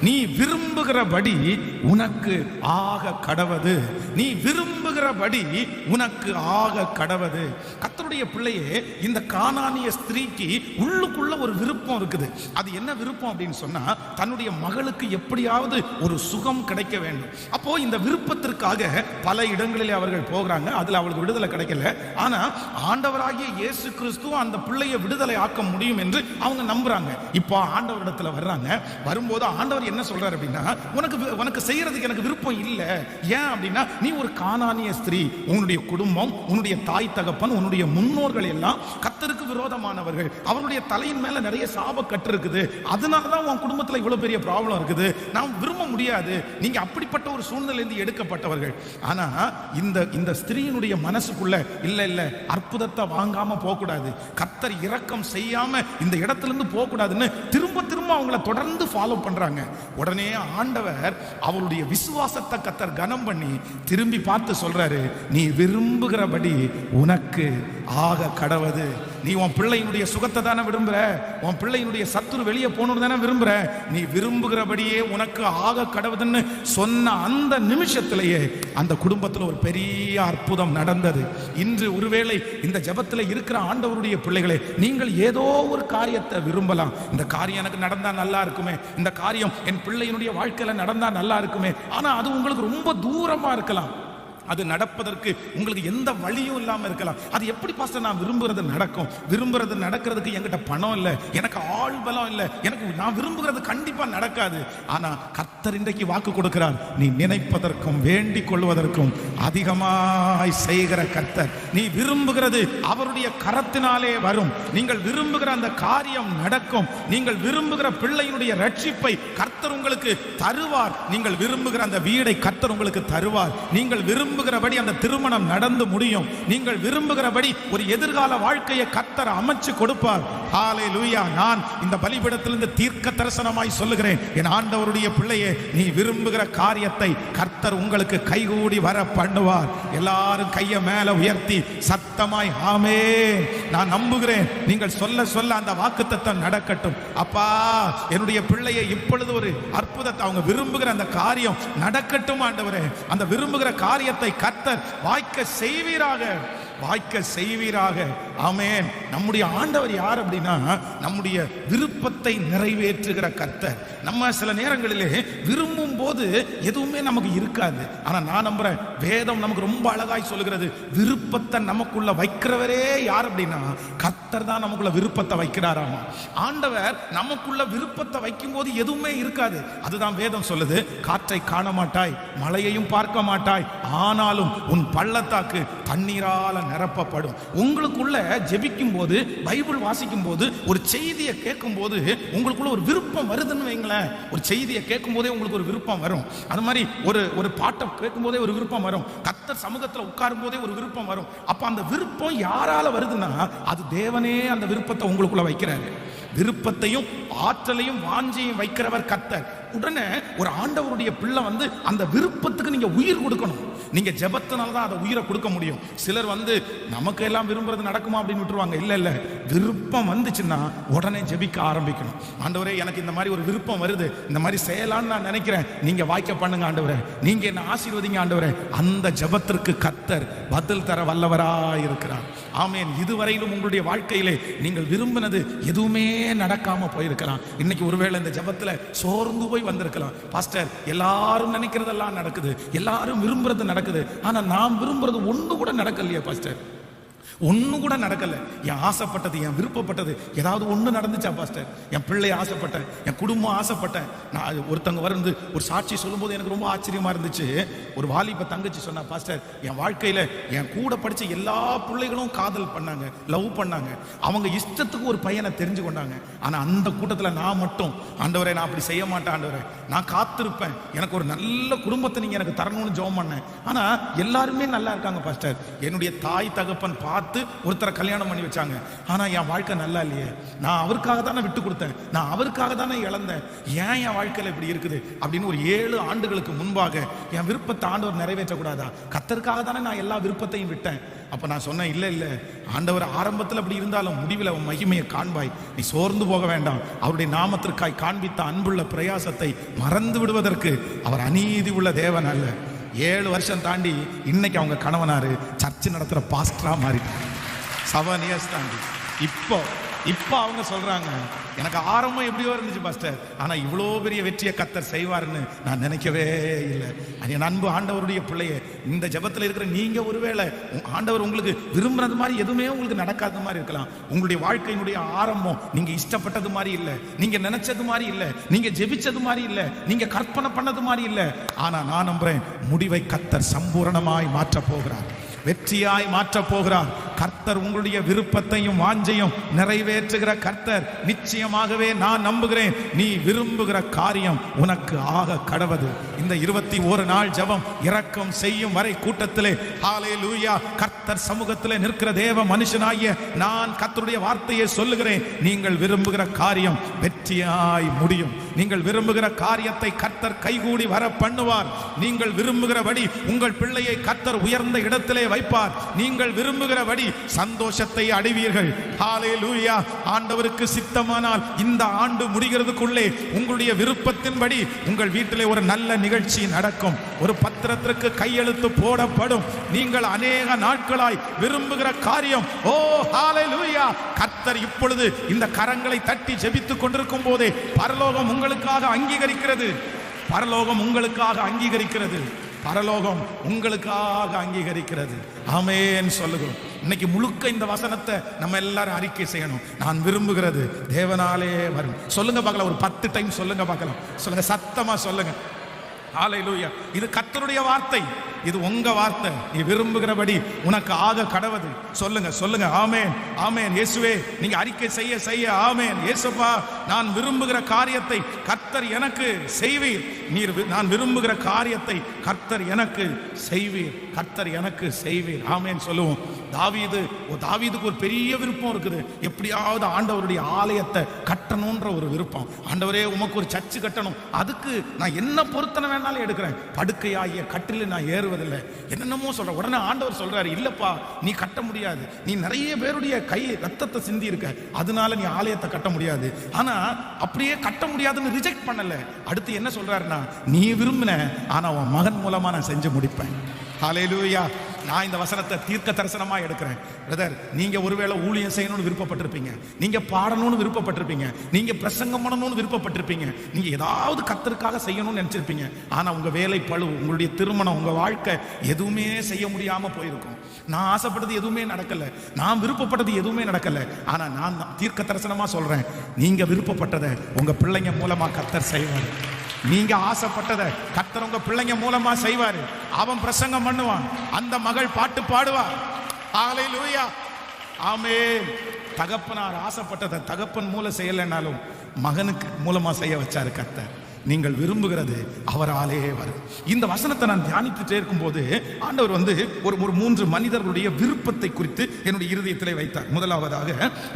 நீ விரும்புகிறபடி உனக்கு ஆக கடவது. நீ விரும்புகிறபடி உனக்கு ஆக கடவது. கர்த்தருடைய பிள்ளையே, இந்த கானானிய ஸ்திரீக்கு உள்ளுக்குள்ள ஒரு விருப்பம் இருக்குது. அது என்ன விருப்பம் அப்படின்னு சொன்னா, தன்னுடைய மகளுக்கு எப்படியாவது ஒரு சுகம் கிடைக்க வேண்டும். அப்போ இந்த விருப்பத்திற்காக பல இடங்களிலே அவர்கள் போகிறாங்க. அதுல அவளுக்கு விடுதலை கிடைக்கல. ஆனா ஆண்டவராகிய இயேசு கிறிஸ்து அந்த பிள்ளையை விடுதலை ஆக்க முடியும் என்று அவங்க நம்புறாங்க. இப்போ ஆண்டவரிடத்துல வர்றாங்க. வரும்போது ஆண்டவர் என்ன சொல்றாரு அப்படின்னா, உனக்கு செய்யறதுக்கு எனக்கு விருப்பம் இல்லை. ஏன் அப்படின்னா, நீ ஒரு கானானிய ஸ்திரீ, உன்னுடைய குடும்பம், உன்னுடைய தாய் தகப்பன், உன்னுடைய முன்னோர்கள் எல்லாம் கர்த்தருக்கு விரோதமானவர்கள். அவருடைய தலையின் மேல நிறைய சாப கட்டு இருக்குது. அதனாலதான் உன் குடும்பத்துல இவ்வளவு பெரிய ப்ராப்ளம் இருக்குது. நான் விரும்ப முடியாது. நீங்க அப்படிப்பட்ட ஒரு சூழ்நிலையிலிருந்து எடுக்கப்பட்டவர்கள். ஆனா இந்த ஸ்திரீயினுடைய மனசுக்குள்ள இல்ல அற்புதத்தை வாங்காம போக கூடாது, கர்த்தர் இரக்கம் செய்யாம இந்த இடத்துல இருந்து போக கூடாதுன்னு திரும்ப அவங்கள தொடர்ந்து ஃபாலோ பண்றாங்க. உடனே ஆண்டவர் அவருடைய விசுவாசத்தை கர்த்தர் கனம் பண்ணி திரும்பி பார்த்து சொல்றாரு, நீ விரும்புகிறபடி உனக்கு ஆக கடவது. நீ உன் பிள்ளையினுடைய சுகத்தை தானே விரும்புற, உன் பிள்ளையினுடைய சத்துரு வெளியே போகணும்னு தானே விரும்புற. நீ விரும்புகிறபடியே உனக்கு ஆக கடவுதுன்னு சொன்ன அந்த நிமிஷத்திலேயே அந்த குடும்பத்தில் ஒரு பெரிய அற்புதம் நடந்தது. இன்று ஒருவேளை இந்த ஜெபத்தில் இருக்கிற ஆண்டவருடைய பிள்ளைகளே, நீங்கள் ஏதோ ஒரு காரியத்தை விரும்பலாம். இந்த காரியம் எனக்கு நடந்தா நல்லா இருக்குமே, இந்த காரியம் என் பிள்ளையினுடைய வாழ்க்கையில நடந்தா நல்லா இருக்குமே. ஆனா அது உங்களுக்கு ரொம்ப தூரமா இருக்கலாம். அது நடப்பதற்கு உங்களுக்கு எந்த வழியும் இல்லாம இருக்கலாம். அது எப்படி பாஸ்டர் நான் விரும்புறது நடக்கும்? விரும்புறது நடக்கிறதுக்கு என்கிட்ட பணம் இல்லை, எனக்கு ஆள் பலம் இல்லை, எனக்கு நான் விரும்புகிறது கண்டிப்பா நடக்காது. ஆனா கர்த்தர் இன்றைக்கு வாக்கு கொடுக்கிறார், நீ நினைப்பதற்கும் வேண்டிக் கொள்வதற்கும் அதிகமாய் செய்கிற கர்த்தர். நீ விரும்புகிறது அவருடைய கரத்தினாலே வரும். நீங்கள் விரும்புகிற அந்த காரியம் நடக்கும். நீங்கள் விரும்புகிற பிள்ளையினுடைய ரட்சிப்பை கர்த்தர் உங்களுக்கு தருவார். நீங்கள் விரும்புகிற அந்த வீடை கர்த்தர் உங்களுக்கு தருவார். நீங்கள் விரும்புகிறபடி அந்த திருமணம் நடந்து முடியும். நீங்கள் விரும்புகிறபடி ஒரு எதிர்கால வாழ்க்கையை கர்த்தர் அமைச்சு கொடுப்பார். ஹல்லேலூயா. நான் இந்த பலிபீடத்திலிருந்து தீர்க்க தரிசனமாய் சொல்லுகிறேன், என் ஆண்டவருடைய பிள்ளையே, நீ விரும்புகிற காரியத்தை கர்த்தர் உங்களுக்கு கைகூடி வர பண்ணுவார். எல்லாரும் கையை மேல உயர்த்தி சத்தமாய் ஆமென். நான் நம்புகிறேன். நீங்கள் சொல்ல சொல்ல அந்த வாக்குத்தத்தம் நடக்கட்டும். அப்பா, என்னுடைய பிள்ளையை இப்பொழுது ஒரு அற்புதத்தை, அவங்க விரும்புகிற அந்த காரியம் நடக்கட்டும் ஆண்டவரே. அந்த விரும்புகிற காரியத்தை கர்த்தர் வாய்க்க செய்வீராக, வாய்க்க செய்வீராக. ஆமென். நம்முடைய ஆண்டவர் யார் அப்படின்னா, நம்முடைய விருப்பத்தை நிறைவேற்றுகிற கர்த்தர். நம்ம சில நேரங்களிலே விரும்பும் போது எதுவுமே நமக்கு இருக்காது. ஆனா நான் நம்புறேன், வேதம் நமக்கு ரொம்ப அழகாய் சொல்லுகிறது, விருப்பத்தை நமக்குள்ள வைக்கிறவரே யார் அப்படின்னா கர்த்தர் தான் நமக்குள்ள விருப்பத்தை வைக்கிறாராமா. ஆண்டவர் நமக்குள்ள விருப்பத்தை வைக்கும் போது எதுவுமே இருக்காது. அதுதான் வேதம் சொல்லுது, காற்றை காண மாட்டாய், மழையையும் பார்க்க மாட்டாய், ஆனாலும் உன் பள்ளத்தாக்கு தண்ணீரால நிரப்பப்படும். உங்களுக்குள்ள ஜெபிக்கும் போது, பைபிள் வாசிக்கும் போது, ஒரு செய்தியை கேட்கும் போது உங்களுக்குள்ள ஒரு விருப்பம் வருதுன்னு வைங்களேன். ஒரு செய்தியை கேட்கும் போதே உங்களுக்கு ஒரு விருப்பம் வரும். அது மாதிரி ஒரு பாட்டை கேட்கும் போதே ஒரு விருப்பம் வரும். கர்த்தர் சமூகத்தில் உட்காரும் போதே ஒரு விருப்பம் வரும். அப்ப அந்த விருப்பம் யாரால வருதுன்னா, அது தேவனே அந்த விருப்பத்தை உங்களுக்குள்ள வைக்கிறாரு. விருப்பத்தையும் ஆற்றலையும் வாஞ்சையும் வைக்கிறவர் கர்த்தர். உடனே ஒரு ஆண்டவருடைய பிள்ளை வந்து அந்த விருப்பத்துக்கு நீங்க உயிர் கொடுக்கணும். நீங்க ஜெபத்தினால தான் அதை உயிரை கொடுக்க முடியும். சிலர் வந்து நமக்கு எல்லாம் விரும்புறது நடக்குமா அப்படின்னு விட்டுருவாங்க. இல்ல, விருப்பம் வந்துச்சுன்னா உடனே ஜெபிக்க ஆரம்பிக்கணும். ஆண்டவரே, எனக்கு இந்த மாதிரி ஒரு விருப்பம் வருது, இந்த மாதிரி செய்யலான்னு நான் நினைக்கிறேன், நீங்க வாய்க்க பண்ணுங்க ஆண்டவரே, நீங்க என்ன ஆசீர்வதிங்க ஆண்டவரே. அந்த ஜெபத்திற்கு கர்த்தர் பதில் தர வல்லவராய் இருக்கிறார். ஆமென். இதுவரையிலும் உங்களுடைய வாழ்க்கையிலே நீங்கள் விரும்பினது எதுவுமே நடக்காம போயிருக்கலாம். இன்னைக்கு ஒருவேளை இந்த ஜெபத்துல சோர்ந்து போய் வந்திருக்கலாம். பாஸ்டர், எல்லாரும் நினைக்கிறதெல்லாம் நடக்குது, எல்லாரும் விரும்புறது நடக்குது, ஆனா நான் விரும்புறது ஒண்ணு கூட நடக்கலையே பாஸ்டர். ஒண்ணு கூட நடக்கல. என் ஆசைப்பட்டது, என் விருப்பப்பட்டது ஏதாவது ஒண்ணு நடந்துச்சா பாஸ்டர்? என் பிள்ளை ஆசைப்பட்டேன், என் குடும்பம் ஆசைப்பட்டேன். நான் ஒருத்தங்க வந்து ஒரு சாட்சி சொல்லும் போது எனக்கு ரொம்ப ஆச்சரியமா இருந்துச்சு. ஒரு வாலிப தங்கச்சி சொன்னா, பாஸ்டர், என் வாழ்க்கையில என் கூட படிச்ச எல்லா பிள்ளைகளும் காதல் பண்ணாங்க, லவ் பண்ணாங்க, அவங்க இஷ்டத்துக்கு ஒரு பையனை தெரிஞ்சு கொண்டாங்க. ஆனா அந்த கூட்டத்துல நான் மட்டும், ஆண்டவரே நான் அப்படி செய்ய மாட்டேன் ஆண்டவரே, நான் காத்திருப்பேன், எனக்கு ஒரு நல்ல குடும்பத்தை நீங்க எனக்கு தரணும்னு ஜெபம் பண்ணேன். ஆனா எல்லாருமே நல்லா இருக்காங்க பாஸ்டர். என்னுடைய தாய் தகப்பன் பார்த்து ஒருத்தரை கல்யாணம் பண்ணி வச்சாங்க. ஆனா என் வாழ்க்கை நல்லா இல்லையே, நான் அவருக்காக தானே விட்டு கொடுத்தேன், நான் அவருக்காக தானே இழந்தேன், ஏன் என் வாழ்க்கையில இப்படி இருக்குது அப்படின்னு ஒரு 7 ஆண்டுகளுக்கு முன்பாக என் விருப்பத்தை ஆண்டவர் நிறைவேற்றக்கூடாதா? கர்த்தருக்காக தானே நான் எல்லா விருப்பத்தையும் விட்டேன். அப்ப நான் சொன்னேன், இல்ல இல்ல ஆண்டவர் ஆரம்பத்தில் அப்படி இருந்தாலும் முடிவில் அவன் மகிமையை காண்பாய், நீ சோர்ந்து போக வேண்டாம். அவருடைய நாமத்திற்காய் காண்பித்த அன்புள்ள பிரயாசத்தை மறந்து விடுவதற்கு அவர் அநீதி உள்ள தேவன் அல்ல. 7 வருஷம் தாண்டி இன்னைக்கு அவங்க கணவனாரு சர்ச்சு நடத்துற பாஸ்டரா மாறிட்டாங்க. 7 இயர்ஸ் தாண்டி இப்போ அவங்க சொல்றாங்க, எனக்கு ஆரம்பம் எப்படியோ இருந்துச்சு பாஸ்டர், ஆனா இவ்வளோ பெரிய வெற்றியை கர்த்தர் செய்வார்னு நான் நினைக்கவே இல்லை. என் அன்பு ஆண்டவருடைய பிள்ளையே, இந்த ஜெபத்தில் இருக்கிற நீங்க ஒருவேளை ஆண்டவர் உங்களுக்கு விரும்புறது மாதிரி எதுவுமே உங்களுக்கு நடக்காத மாதிரி இருக்கலாம். உங்களுடைய வாழ்க்கையினுடைய ஆரம்பம் நீங்க இஷ்டப்பட்டது மாதிரி இல்லை, நீங்க நினைச்சது மாதிரி இல்லை, நீங்க ஜெபிச்சது மாதிரி இல்லை, நீங்க கற்பனை பண்ணது மாதிரி இல்லை. ஆனா நான் நம்புறேன், முடிவை கர்த்தர் சம்பூரணமாய் மாற்ற போகிறார், வெற்றியாய் மாற்ற போகிறார். கர்த்தர் உங்களுடைய விருப்பத்தையும் வாஞ்சையும் நிறைவேற்றுகிற கர்த்தர். நிச்சயமாகவே நான் நம்புகிறேன், நீ விரும்புகிற காரியம் உனக்கு ஆக கடவது. இந்த 21 நாள் ஜெபம் இரக்கம் செய்யும் வரை கூட்டத்திலே ஹல்லேலூயா கர்த்தர் சமூகத்திலே நிற்கிற தேவ மனுஷனாகிய நான் கர்த்தருடைய வார்த்தையை சொல்லுகிறேன், நீங்கள் விரும்புகிற காரியம் வெற்றியாய் முடியும். நீங்கள் விரும்புகிற காரியத்தை கர்த்தர் கைகூடி வர பண்ணுவார். நீங்கள் விரும்புகிறபடி உங்கள் பிள்ளையை கர்த்தர் உயர்ந்த இடத்திலே வைப்பார். நீங்கள் விரும்புகிறபடி சந்தோஷத்தை அடைவீர்கள். ஹல்லேலூயா. ஆண்டவருக்கு சித்தமானால் இந்த ஆண்டு முடிகிறதுக்குள்ளே உங்களுடைய விருப்பத்தின்படி உங்கள் வீட்டிலே ஒரு நல்ல நிகழ்ச்சி நடக்கும். ஒரு பத்திரத்திற்கு கையெழுத்து போடப்படும். நீங்கள் அநேக நாட்களாய் விரும்புகிற காரியம், ஓ ஹல்லேலூயா, கர்த்தர் இப்பொழுது இந்த கரங்களை தட்டி ஜெபித்துக் கொண்டிருக்கும் போதே பரலோகம் உங்களுக்காக அங்கீகரிக்கிறது. பரலோகம் உங்களுக்காக அங்கீகரிக்கிறது. பரலோகம் உங்களுக்காக அங்கீகரிக்கிறது. ஆமென் சொல்லுகிறோம். இன்னைக்கு முழுக்க இந்த வசனத்தை நம்ம எல்லாரும் அறிக்கை செய்யணும். நான் விரும்புகிறது தேவனாலே வரும். சொல்லுங்க பார்க்கலாம், ஒரு 10 டைம் சொல்லுங்க பார்க்கலாம். சொல்லுங்க, சத்தமா சொல்லுங்க. ஹல்லேலூயா. இது கர்த்தருடைய வார்த்தை, இது உங்க வார்த்தை. நீ விரும்புகிறபடி உனக்கு ஆக கடவது. சொல்லுங்க சொல்லுங்க. ஆமென் ஆமென். இயேசுவே நீங்க அறிக்கை செய்ய செய்ய ஆமென். இயேசுப்பா, நான் விரும்புகிற காரியத்தை கர்த்தர் எனக்கு செய்வீர். நீர் நான் விரும்புகிற காரியத்தை கர்த்தர் எனக்கு செய்வீர். கர்த்தர் எனக்கு செய்வீர். ஆமென் சொல்லுவோம். தாவீதுக்கு ஒரு பெரிய விருப்பம் இருக்குது. எப்படியாவது ஆண்டவருடைய ஆலயத்தை கட்டணும்ன்ற ஒரு விருப்பம். ஆண்டவரே உமக்கு ஒரு சர்ச்சு கட்டணும், அதுக்கு நான் என்ன பொருத்தனை வேணாலும் எடுக்கிறேன், படுக்கையாகிய கட்டில் நான் ஏறுவதில்லை, என்னென்னமோ சொல்ற. உடனே ஆண்டவர் சொல்றாரு, இல்லப்பா நீ கட்ட முடியாது, நீ நிறைய பேருடைய கை ரத்தத்தை சிந்தி இருக்க, அதனால நீ ஆலயத்தை கட்ட முடியாது. ஆனா அப்படியே கட்ட முடியாதுன்னு ரிஜெக்ட் பண்ணல. அடுத்து என்ன சொல்றாருன்னா, நீ விரும்பின, ஆனா உன் மகன் மூலமா நான் செஞ்சு முடிப்பேன். ஹல்லேலூயா. நான் இந்த வசனத்தை தீர்க்க தரிசனமா எடுக்கிறேன். பிரதர், நீங்க ஒருவேளை ஊழியம் செய்யணும்னு விருப்பப்பட்டிருப்பீங்க, நீங்க பாடணும்னு விருப்பப்பட்டிருப்பீங்க, நீங்க பிரசங்கம் பண்ணணும்னு விருப்பப்பட்டிருப்பீங்க, நீங்க ஏதாவது கர்த்தருக்காக செய்யணும்னு நினைச்சிருப்பீங்க. ஆனா உங்க வேலை பளு, உங்களுடைய திருமணம், உங்க வாழ்க்கை எதுவுமே செய்ய முடியாம போயிருக்கும். நான் ஆசைப்பட்டது எதுவுமே நடக்கல, நான் விருப்பப்பட்டது எதுவுமே நடக்கல. ஆனா நான் தீர்க்க தரிசனமா சொல்றேன், நீங்க விருப்பப்பட்டதை உங்க பிள்ளைங்க மூலமா கர்த்தர் செய்வார். நீங்க ஆசைப்பட்டதை கர்த்தர் உங்க பிள்ளைங்க மூலமா செய்வாரு. அவன் பிரசங்கம் பண்ணுவான், அந்த மகள் பாட்டு பாடுவா. ஹல்லேலூயா. ஆமென். தகப்பனார் ஆசைப்பட்டதை தகப்பன் மூலம் செய்யலைன்னாலும் மகனுக்கு மூலமா செய்ய வச்சாரு கர்த்தர். நீங்கள் விரும்புகிறது அவராலே வரும். இந்த வசனத்தை நான் தியானித்துட்டே இருக்கும்போது ஆண்டவர் ஒரு 3 மனிதர்களுடைய விருப்பத்தை குறித்து என்னுடைய இருதயத்திலே வைத்தார். முதலாவதாக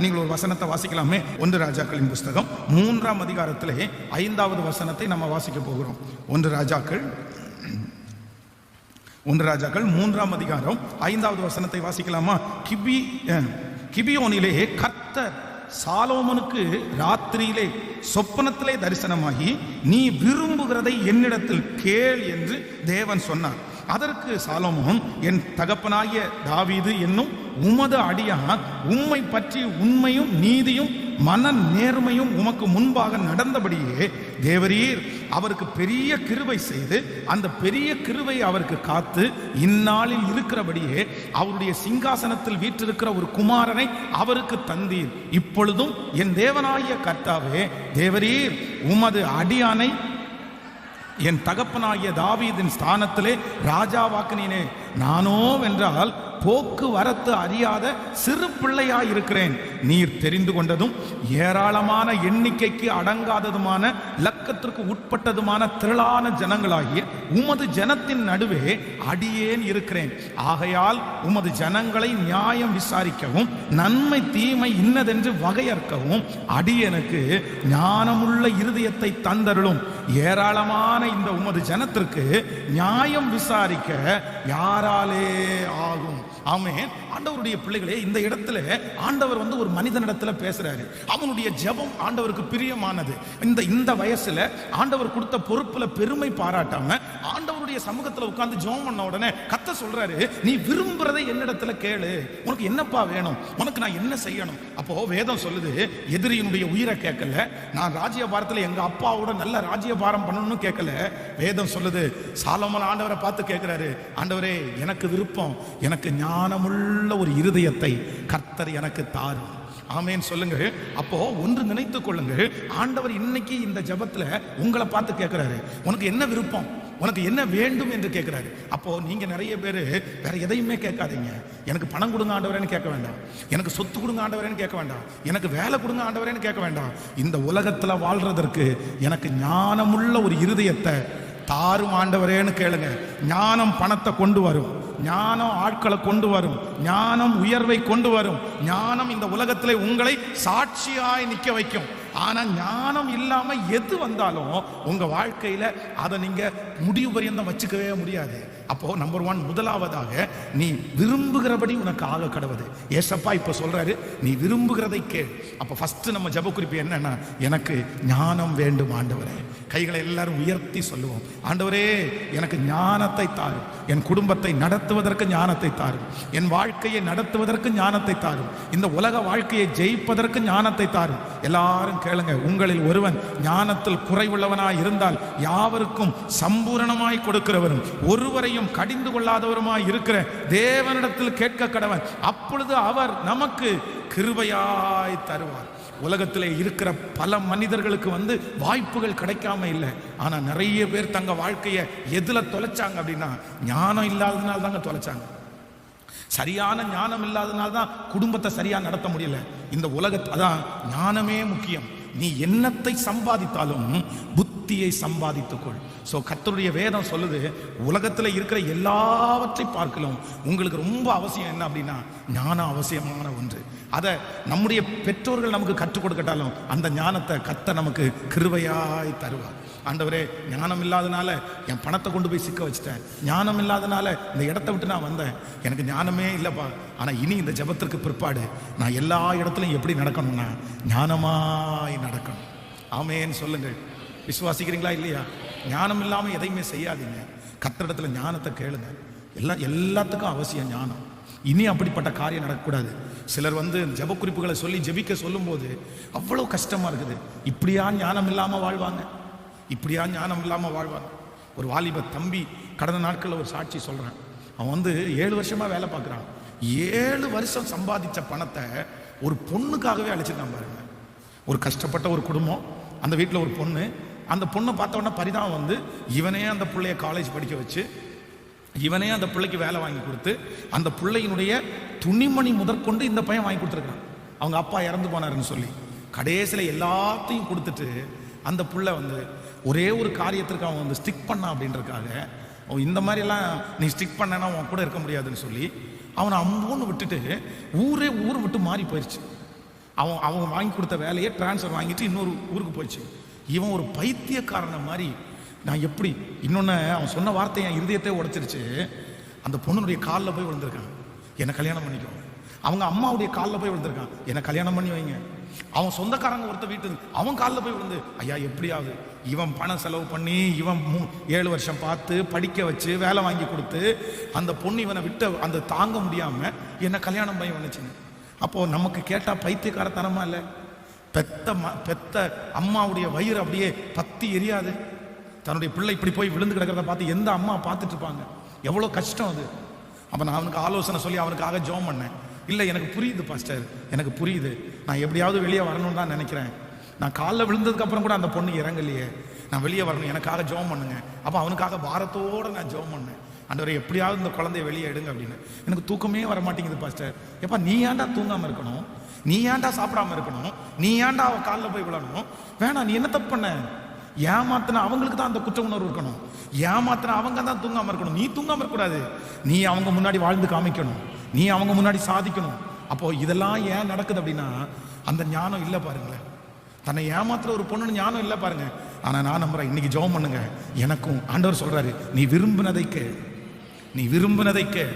நீங்கள் ஒரு வசனத்தை வாசிக்கலாமே. 1 ராஜாக்களின் புஸ்தகம் 3ஆம் அதிகாரத்திலே 5வது வசனத்தை நம்ம வாசிக்க போகிறோம். 1 ராஜாக்கள் 3ஆம் அதிகாரம் 5வது வசனத்தை வாசிக்கலாமா? கிபியோனிலே கர்த்தர் சாலோமோனுக்கு ராத்திரியிலே சொப்பனத்திலே தரிசனமாகி, நீ விரும்புகிறதை என்னிடத்தில் கேள் என்று தேவன் சொன்னார். அதற்கு சாலோமோன், என் தகப்பனாகிய தாவீது என்னும் உமது அடியான் உம்மை பற்றி உண்மையும் நீதியும் மன நேர்மையும் உமக்கு முன்பாக நடந்தபடியே தேவரீர் அவருக்கு பெரிய கிருபை செய்து அந்த பெரிய கிருபை அவருக்கு காத்து இந்நாளில் இருக்கிறபடியே அவருடைய சிங்காசனத்தில் வீற்றிருக்கிற ஒரு குமாரனை அவருக்கு தந்தீர். இப்பொழுதும் என் தேவனாகிய கர்த்தாவே, தேவரீர் உமது அடியானை என் தகப்பனாகிய தாவீதின் ஸ்தானத்திலே ராஜாவாக்கினீனே. நானோ வென்றால் போக்குவரத்து அறியாத சிறு பிள்ளையாய் இருக்கிறேன். நீர் தெரிந்து கொண்டதும் ஏராளமான எண்ணிக்கைக்கு அடங்காததுமான லக்கத்திற்கு உட்பட்டதுமான திரளான ஜனங்களாகிய உமது ஜனத்தின் நடுவே அடியேன் இருக்கிறேன். ஆகையால் உமது ஜனங்களை நியாயம் விசாரிக்கவும் நன்மை தீமை இன்னதென்று வகையறுக்கவும் அடியேனுக்கு ஞானமுள்ள இருதயத்தை தந்தருளும். ஏராளமான இந்த உமது ஜனத்திற்கு நியாயம் விசாரிக்க யாராலே ஆகும்? ஆமென். ஆண்டவருடைய பிள்ளைகளே, இந்த இடத்துல ஆண்டவர் ஒரு மனிதனிடத்துல பேசுறாரு. அவனுடைய ஜெபம் ஆண்டவருக்கு பிரியமானது. இந்த வயசுல ஆண்டவர் கொடுத்த பொறுப்புல பெருமை பாராட்டாம ஆண்டவருடைய சமூகத்துல உட்கார்ந்து ஜெபம் பண்ண உடனே கர்த்தர் சொல்றாரு, நீ விரும்புறதை என்னிடத்துல கேளு. உனக்கு என்னப்பா வேணும்? உனக்கு நான் என்ன செய்யணும்? அப்போ வேதம் சொல்லுது, எதிரியினுடைய உயிரை கேட்கல, நான் ராஜ்யபாரத்துல எங்க அப்பாவோட நல்ல ராஜ்யபாரம் பண்ணணும்னு கேட்கல. வேதம் சொல்லுது, சாலமோன் ஆண்டவரை பார்த்து கேட்கிறாரு, ஆண்டவரே எனக்கு விருப்பம், எனக்கு ஞானமுள்ள ஒரு இருதயத்தை கர்த்தர் எனக்கு தாரும். ஆமென் சொல்லுங்க. அப்போ ஒன்று நினைத்துக் கொள்ளுங்க, ஆண்டவர் இன்னைக்கு இந்த ஜெபத்துல உங்களை பார்த்து கேட்கிறாரு, உனக்கு என்ன விருப்பம், உனக்கு என்ன வேண்டும் என்று கேட்கிறாரு. அப்போ நீங்க நிறைய பேர் வேற எதையுமே கேட்காதீங்க. எனக்கு பணம் கொடுங்க ஆண்டவரேன்னு கேட்க வேண்டாம், எனக்கு சொத்து கொடுங்க ஆண்டவரேன்னு கேட்க வேண்டாம், எனக்கு வேலை கொடுங்க ஆண்டவரேன்னு கேட்க வேண்டாம். இந்த உலகத்துல வாழ்றதற்கு எனக்கு ஞானமுள்ள ஒரு இருதயத்தை தாரும் ஆண்டவரேன்னு கேளுங்க. ஞானம் பணத்தை கொண்டு வரும், ஞானம் ஆட்களை கொண்டு வரும், ஞானம் உயர்வை கொண்டு வரும், ஞானம் இந்த உலகத்திலே உங்களை சாட்சியாய் நிற்க வைக்கும். ஆனா ஞானம் இல்லாம எது வந்தாலும் உங்க வாழ்க்கையில அதை நீங்க முடிவு பரியந்தம் வச்சுக்கவே முடியாது. அப்போ நம்பர் 1, முதலாவதாக நீ விரும்புகிறபடி உனக்கு ஆக கடவுது. ஏசப்பா இப்ப சொல்றாரு, நீ விரும்புகிறதை கேள். அப்ப ஃபர்ஸ்ட் நம்ம ஜெப குறிப்பு என்னன்னா, எனக்கு ஞானம் வேண்டும் ஆண்டவரே. கைகளை எல்லாரும் உயர்த்தி சொல்லுவோம், ஆண்டவரே எனக்கு ஞானத்தை தாரும், என் குடும்பத்தை நடத்துவதற்கு ஞானத்தை தாரும், என் வாழ்க்கையை நடத்துவதற்கு ஞானத்தை தாரும், இந்த உலக வாழ்க்கையை ஜெயிப்பதற்கு ஞானத்தை தாரும். எல்லாரும் கேளுங்க, உங்களில் ஒருவன் ஞானத்தில் குறைவுள்ளவனாய் இருந்தால் யாவருக்கும் சம்பூரணமாய் கொடுக்கிறவரும் ஒருவரையும் கடிந்து கொள்ளாதவருமாய் இருக்கிற தேவனிடத்தில் கேட்க கடவன், அப்பொழுது அவர் நமக்கு கிருபையாய் தருவார். உலகத்திலே இருக்கிற பல மனிதர்களுக்கு வாய்ப்புகள் கிடைக்காம இல்லை. ஆனா நிறைய பேர் தங்க வாழ்க்கையை எதுல தொலைச்சாங்க அப்படின்னா, ஞானம் இல்லாததுனால தாங்க தொலைச்சாங்க. சரியான ஞானம் இல்லாததுனால தான் குடும்பத்தை சரியா நடத்த முடியல. இந்த அதான் ஞானமே முக்கியம். நீ என்னத்தை சம்பாதித்தாலும் புத்தியை சம்பாதித்துக்கொள். சோ கர்த்தருடைய வேதம் சொல்லுது, உலகத்துல இருக்கிற எல்லாவற்றை பார்க்கலாம் உங்களுக்கு ரொம்ப அவசியம் என்ன அப்படின்னா, ஞானம் அவசியமான ஒன்று. அதை நம்முடைய பெற்றோர்கள் நமக்கு கற்றுக் கொடுக்கட்டாலும் அந்த ஞானத்தை கர்த்தர் நமக்கு கிருபையாய் தருவார். ஆண்டவரே, ஞானம் இல்லாதனால என் பணத்தை கொண்டு போய் சிக்க வச்சுட்டேன், ஞானம் இல்லாதனால இந்த இடத்த விட்டு நான் வந்தேன், எனக்கு ஞானமே இல்லைப்பா. ஆனால் இனி இந்த ஜெபத்திற்கு பிற்பாடு நான் எல்லா இடத்துலையும் எப்படி நடக்கணும்னா ஞானமாய் நடக்கணும். ஆமேன்னு சொல்லுங்கள். விசுவாசிக்கிறீங்களா இல்லையா? ஞானம் இல்லாமல் எதையுமே செய்யாதீங்க. கர்த்தரிடத்துல ஞானத்தை கேளுங்க. எல்லாத்துக்கும் அவசியம் ஞானம். இனி அப்படிப்பட்ட காரியம் நடக்கக்கூடாது. சிலர் ஜெப குறிப்புகளை சொல்லி ஜெபிக்க சொல்லும் போது அவ்வளோ கஷ்டமா இருக்குது. இப்படியா ஞானம் இல்லாம வாழ்வாங்க, இப்படியா ஞானம் இல்லாம வாழ்வாங்க. ஒரு வாலிப தம்பி கடந்த நாட்களில் ஒரு சாட்சி சொல்றான். அவன் 7 வருஷமா வேலை பார்க்குறான். 7 வருஷம் சம்பாதிச்ச பணத்தை ஒரு பொண்ணுக்காகவே அழைச்சிருக்கான் பாருங்க. ஒரு கஷ்டப்பட்ட ஒரு குடும்பம், அந்த வீட்டில் ஒரு பொண்ணு, அந்த பொண்ணை பார்த்த உடனே பரிதாபம் இவனே அந்த பிள்ளைய காலேஜ் படிக்க வச்சு, இவனே அந்த பிள்ளைக்கு வேலை வாங்கி கொடுத்து, அந்த பிள்ளையினுடைய துணிமணி முதற்கொண்டு இந்த பையன் வாங்கி கொடுத்துருக்கான். அவங்க அப்பா இறந்து போனாருன்னு சொல்லி கடைசியில் எல்லாத்தையும் கொடுத்துட்டு அந்த பிள்ளை ஒரே ஒரு காரியத்திற்கு அவன் ஸ்டிக் பண்ணான் அப்படின்றதுக்காக, இந்த மாதிரிலாம் நீ ஸ்டிக் பண்ணனா அவன் கூட இருக்க முடியாதுன்னு சொல்லி அவனை அம்போன்னு விட்டுட்டு ஊர் விட்டு மாறி போயிடுச்சு. அவங்க வாங்கி கொடுத்த வேலையை டிரான்ஸ்ஃபர் வாங்கிட்டு இன்னொரு ஊருக்கு போயிடுச்சு. இவன் ஒரு பைத்தியக்காரனை மாதிரி, நான் எப்படி இன்னொன்று அவன் சொன்ன வார்த்தை என் இருதயத்தை உடைச்சிருச்சு. அந்த பொண்ணுடைய காலில் போய் விழுந்திருக்கான், என்னை கல்யாணம் பண்ணிக்கோ. அவங்க அம்மாவுடைய காலில் போய் விழுந்திருக்கான், என்னை கல்யாணம் பண்ணி வைங்க. அவன் சொந்தக்காரங்க ஒருத்த வீட்டு அவன் காலில் போய் விழுந்து, ஐயா எப்படியாவது இவன் பணம் செலவு பண்ணி இவன் 7 வருஷம் பார்த்து படிக்க வச்சு வேலை வாங்கி கொடுத்து அந்த பொண்ணு இவனை விட்டு அந்த தாங்க முடியாம என்னை கல்யாணம் பண்ணி வந்துச்சுங்க. அப்போ நமக்கு கேட்டா பைத்தியக்காரத்தனமா இல்லை? பெத்த அம்மாவுடைய வயிறு அப்படியே பத்தி எரியாது. தன்னுடைய பிள்ளை இப்படி போய் விழுந்து கிடக்கிறத பார்த்து எந்த அம்மா பார்த்துட்டு இருப்பாங்க? எவ்வளோ கஷ்டம் அது. அப்போ நான் அவனுக்கு ஆலோசனை சொல்லி அவனுக்காக ஜெபம் பண்ணேன். இல்லை எனக்கு புரியுது பாஸ்டர், எனக்கு புரியுது, நான் எப்படியாவது வெளியே வரணும்னு தான் நினைக்கிறேன். நான் காலில் விழுந்ததுக்கு அப்புறம் கூட அந்த பொண்ணு இறங்கலையே, நான் வெளியே வரணும், எனக்காக ஜெபம் பண்ணுங்க. அப்போ அவனுக்காக பாரத்தோடு நான் ஜெபம் பண்ணேன். ஆண்டவரே எப்படியாவது இந்த குழந்தைய வெளியே எடுங்க அப்படின்னு. எனக்கு தூக்கமே வர மாட்டேங்குது பாஸ்டர். எப்பா நீ ஏன்டா தூங்காம இருக்கணும், நீ ஏன்டா சாப்பிடாம இருக்கணும், நீ ஏன்டா அவ காலில் போய் விழணும்? வேணாம், நீ என்ன தப்பு பண்ண? ஏமாத்தின அவங்களுக்கு தான் அந்த குற்ற உணர்வு இருக்கணும், ஏமாத்தின அவங்க தான் தூங்காம இருக்கணும். நீ தூங்காம இருக்கக்கூடாது, நீ அவங்க முன்னாடி வாழ்ந்து காமிக்கணும், நீ அவங்க முன்னாடி சாதிக்கணும். அப்போ இதெல்லாம் ஏன் நடக்குது அப்படின்னா அந்த ஞானம் இல்லை பாருங்களேன். தன்னை ஏமாத்துற ஒரு பொண்ணு ஞானம் இல்லை பாருங்க. ஆனா நான் நம்புறேன், இன்னைக்கு ஜெபம் பண்ணுங்க. எனக்கும் ஆண்டவர் சொல்றாரு, நீ விரும்பினதை கேள், நீ விரும்பினதை கேள்.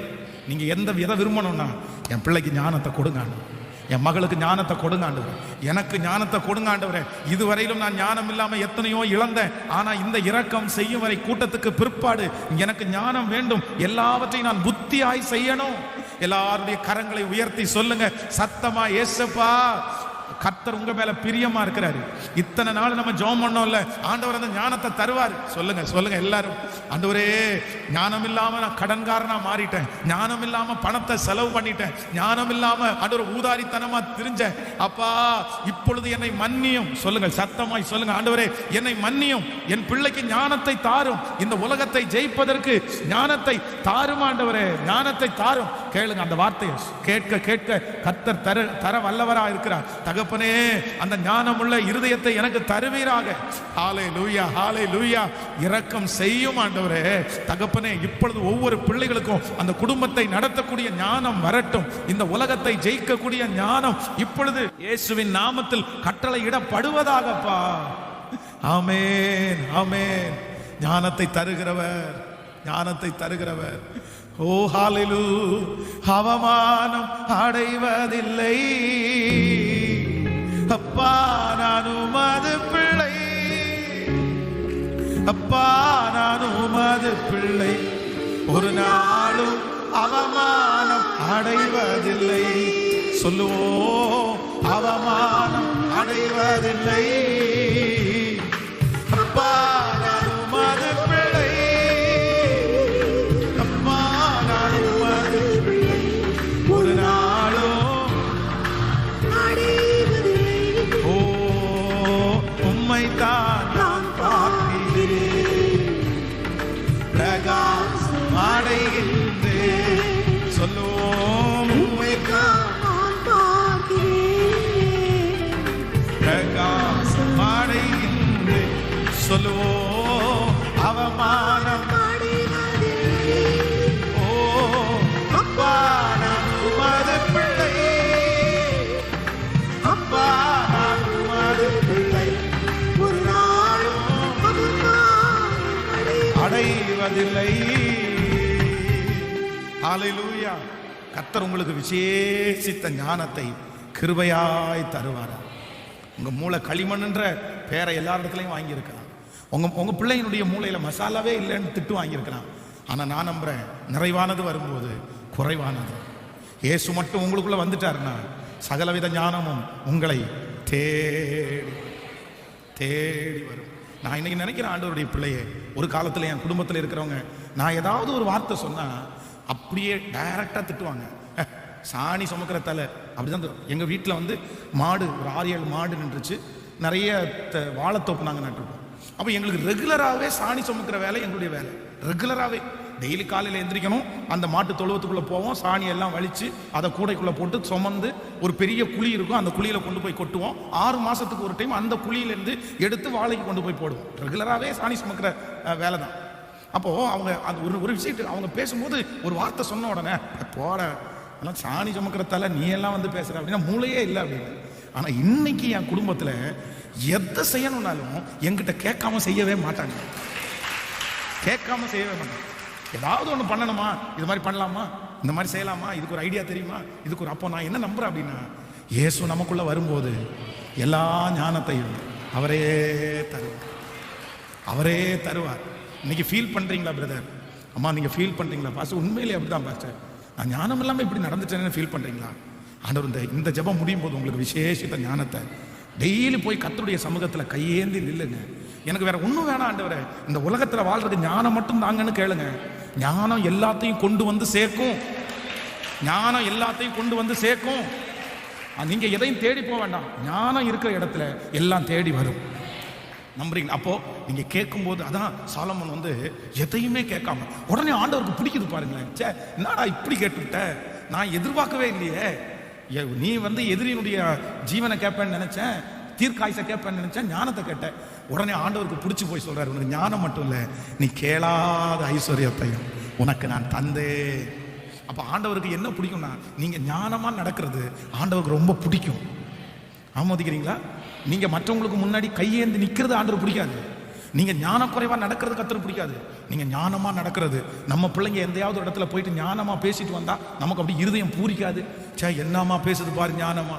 நீங்க எதை விரும்பணும்னா, என் பிள்ளைக்கு ஞானத்தை கொடுங்க ஆண்டவரே, என் மகளுக்கு ஞானத்தை கொடுங்க ஆண்டவரே, எனக்கு ஞானத்தை கொடுங்க ஆண்டவரே. இதுவரையிலும் நான் ஞானம் இல்லாம எத்தனையோ இழந்தேன். ஆனா இந்த இரக்கம் செய்யும் வரை கூட்டத்துக்கு பிற்பாடு எனக்கு ஞானம் வேண்டும். எல்லாவற்றையும் நான் புத்தியாய் செய்யணும். எல்லாருடைய கரங்களை உயர்த்தி சொல்லுங்க சத்தமா, ஏசப்பா கர்த்தர் உங்க மேல பிரியமா இருக்கிறாரு. இத்தனை நாள் நம்ம ஜெபம் பண்ணோம்ல, ஆண்டவர் அந்த ஞானத்தை தருவார். சொல்லுங்க சொல்லுங்க எல்லாரும், ஆண்டவரே ஞானம் இல்லாம நான் கடன்காரனா மாறிட்டேன், ஞானம் இல்லாம பணத்தை செலவு பண்ணிட்டேன், ஞானம் இல்லாம ஆண்டவர் ஊதாரித்தனமா திரிஞ்சேன். அப்பா இப்பொழுது என்னை மன்னியும். சொல்லுங்க சத்தமாய் சொல்லுங்க, ஆண்டவரே என்னை மன்னியும், என் பிள்ளைக்கு ஞானத்தை தாரும், இந்த உலகத்தை ஜெயிப்பதற்கு ஞானத்தை தாரும் ஆண்டவரே, ஞானத்தை தாரும். கேளுங்க அந்த வார்த்தையை, கேட்க கேட்க கர்த்தர் தர வல்லவரா இருக்கிறார். தகப்பனே அந்த ஞானமுள்ள இருதயத்தை எனக்கு தருவீராக. ஹல்லேலூயா ஹல்லேலூயா. இரக்கம் செய்யும் ஆண்டவரே. தகப்பனே இப்பொழுது ஒவ்வொரு பிள்ளைகளுக்கும் அந்த குடும்பத்தை நடத்தக்கூடிய ஞானம் வரட்டும். இந்த உலகத்தை ஜெயிக்கக்கூடிய ஞானம் இப்பொழுது இயேசுவின் நாமத்தில் கட்டளையிடப்படுவதாகப்பா. ஆமென் ஆமென். ஞானத்தை தருகிறவர், ஞானத்தை தருகிறவர். ஓ ஹல்லேலூயா. அவமானம் அடைவதில்லை அப்பா, நான் உமது பிள்ளை, அப்பா நான் உமது பிள்ளை, ஒரு நாளும் அவமானம் அடைவதில்லை. சொல்லுவோம், அவமானம் அடைவதில்லை. அப்பா நான் உமது பிள்ளை, அப்பா நான் உமது பிள்ளை, ஒரு நாளும் உம்மைத்தான் நான் பார்க்கிறேன், பிரகாசம் அடைகின்றேன். சொல்லுவோம், உம்மைத்தான் நான் பார்க்கிறேன், பிரகாசம் அடைகின்றேன். சொல்லுவோம், அவமானம் அடைவதில்லை. ஓ அப்பா நான் உமது பிள்ளை, அப்பா நான் உமது பிள்ளை, ஒரு நாளும் அடைவதில்லை. ஹல்லேலூயா. கர்த்தர் உங்களுக்கு விசேஷித்த ஞானத்தை கிருபையாய் தருவாரா. உங்க மூளை களிமண்ன்ற பேரை எல்லா இடத்துலையும் வாங்கியிருக்கலாம். உங்க பிள்ளையினுடைய மூளையில மசாலாவே இல்லைன்னு திட்டு வாங்கியிருக்கலாம். ஆனா நான் நம்புறேன், நிறைவானது வரும்போது குறைவானது. இயேசு மட்டும் உங்களுக்குள்ள வந்துட்டாருன்னா சகலவித ஞானமும் உங்களை தேடி தேடி வரும். நான் இன்னைக்கு நினைக்கிறேன், ஆண்டவருடைய பிள்ளையே, ஒரு காலத்தில் என் குடும்பத்தில் இருக்கிறவங்க நான் ஏதாவது ஒரு வார்த்தை சொன்னா அப்படியே டைரக்டா திட்டுவாங்க. சாணி சுமக்கிற தலை அப்படிதான். எங்க வீட்டில் வந்து மாடு ஒரு 6-7 மாடு நின்றுச்சு, நிறைய வாழைத்தோப்பு நாங்கள் நட்டுருப்போம். அப்போ எங்களுக்கு ரெகுலராகவே சாணி சுமக்கிற வேலை எங்களுடைய வேலை. ரெகுலராகவே டெய்லி காலையில் எந்திரிக்கணும், அந்த மாட்டு தொழுவத்துக்குள்ளே போவோம், சாணி எல்லாம் வலிச்சு அதை கூடைக்குள்ளே போட்டு சுமந்து ஒரு பெரிய குழி இருக்கும், அந்த குழியில் கொண்டு போய் கொட்டுவோம். 6 மாதத்துக்கு ஒரு டைம் அந்த குழியிலேருந்து எடுத்து வாழைக்கு கொண்டு போய் போடுவோம். ரெகுலராகவே சாணி சுமக்கிற வேலை தான். அப்போது அவங்க அது ஒரு விஷயத்துக்கு அவங்க பேசும்போது ஒரு வார்த்தை சொன்ன உடனே போட எல்லாம் சாணி சுமக்கிற தலை நீ எல்லாம் வந்து பேசுகிற அப்படின்னா மூளையே இல்லை அப்படின்னு. ஆனால் இன்னைக்கு என் குடும்பத்தில் எதை செய்யணும்னாலும் என்கிட்ட கேட்காம செய்யவே மாட்டாங்க, கேட்காம செய்யவே மாட்டாங்க. ஏதாவது ஒன்று பண்ணணுமா, இது மாதிரி பண்ணலாமா, இந்த மாதிரி செய்யலாமா, இதுக்கு ஒரு ஐடியா தெரியுமா, இதுக்கு ஒரு. அப்போ நான் என்ன நம்புறேன் அப்படின்னா, இயேசு நமக்குள்ள வரும்போது எல்லா ஞானத்தையும் அவரே தருவார், அவரே தருவார். இன்னைக்கு ஃபீல் பண்றீங்களா பிரதர், அம்மா நீங்க ஃபீல் பண்றீங்களா பாஸ்டர், உண்மையிலே அப்படிதான் பாஸ்டர், நான் ஞானம் இல்லாமல் இப்படி நடந்துட்டேன்னு ஃபீல் பண்றீங்களா? ஆண்டவர் இந்த ஜெபம் முடியும் போது உங்களுக்கு விசேஷித்த ஞானத்தை டெய்லி போய் கர்த்தருடைய சமூகத்தில் கையேந்தி நில்லுங்க. எனக்கு வேற ஒன்றும் வேணாம் ஆண்டவரே, இந்த உலகத்தில் வாழ்றதுக்கு ஞானம் மட்டும் தாங்கன்னு கேளுங்க. ஞானம் எல்லாத்தையும் கொண்டு வந்து சேர்க்கும், ஞானம் எல்லாத்தையும் கொண்டு வந்து சேர்க்கும். நீங்க எதையும் தேடி போக வேண்டாம், ஞானம் இருக்கிற இடத்துல எல்லாம் தேடி வரும். நம்புறீங்களா? அப்போ நீங்க கேட்கும்போது அதான் சாலமோன் வந்து எதையுமே கேட்காம உடனே ஆண்டவருக்கு பிடிக்குது பாருங்களேன். சே, என்னடா இப்படி கேட்டுவிட்ட, நான் எதிர்பார்க்கவே இல்லையே. நீ வந்து எதிரியினுடைய ஜீவனை கேட்பேன்னு நினைச்சேன், தீர்க்காயசை கேட்பேன்னு நினைச்சேன், ஞானத்தை கேட்டேன். உடனே ஆண்டவருக்கு பிடிச்சி போய் சொல்றாரு, உனக்கு ஞானம் மட்டும் இல்லை, நீ கேளாத ஐஸ்வர்யத்தையும் உனக்கு நான் தந்தே. அப்ப ஆண்டவருக்கு என்ன பிடிக்கும்னா, நீங்க ஞானமா நடக்கிறது ஆண்டவருக்கு ரொம்ப பிடிக்கும். ஆமோதிக்கிறீங்களா? நீங்க மற்றவங்களுக்கு முன்னாடி கையேந்து நிக்கிறது ஆண்டவர் பிடிக்காது. நீங்க ஞான குறைவா நடக்கிறது கர்த்தருக்கு பிடிக்காது. நீங்க ஞானமா நடக்கிறது, நம்ம பிள்ளைங்க எந்தையாவது இடத்துல போயிட்டு ஞானமா பேசிட்டு வந்தா நமக்கு அப்படி இருதயம் பூரிக்காது. சே, என்னமா பேசுது பாரு, ஞானமா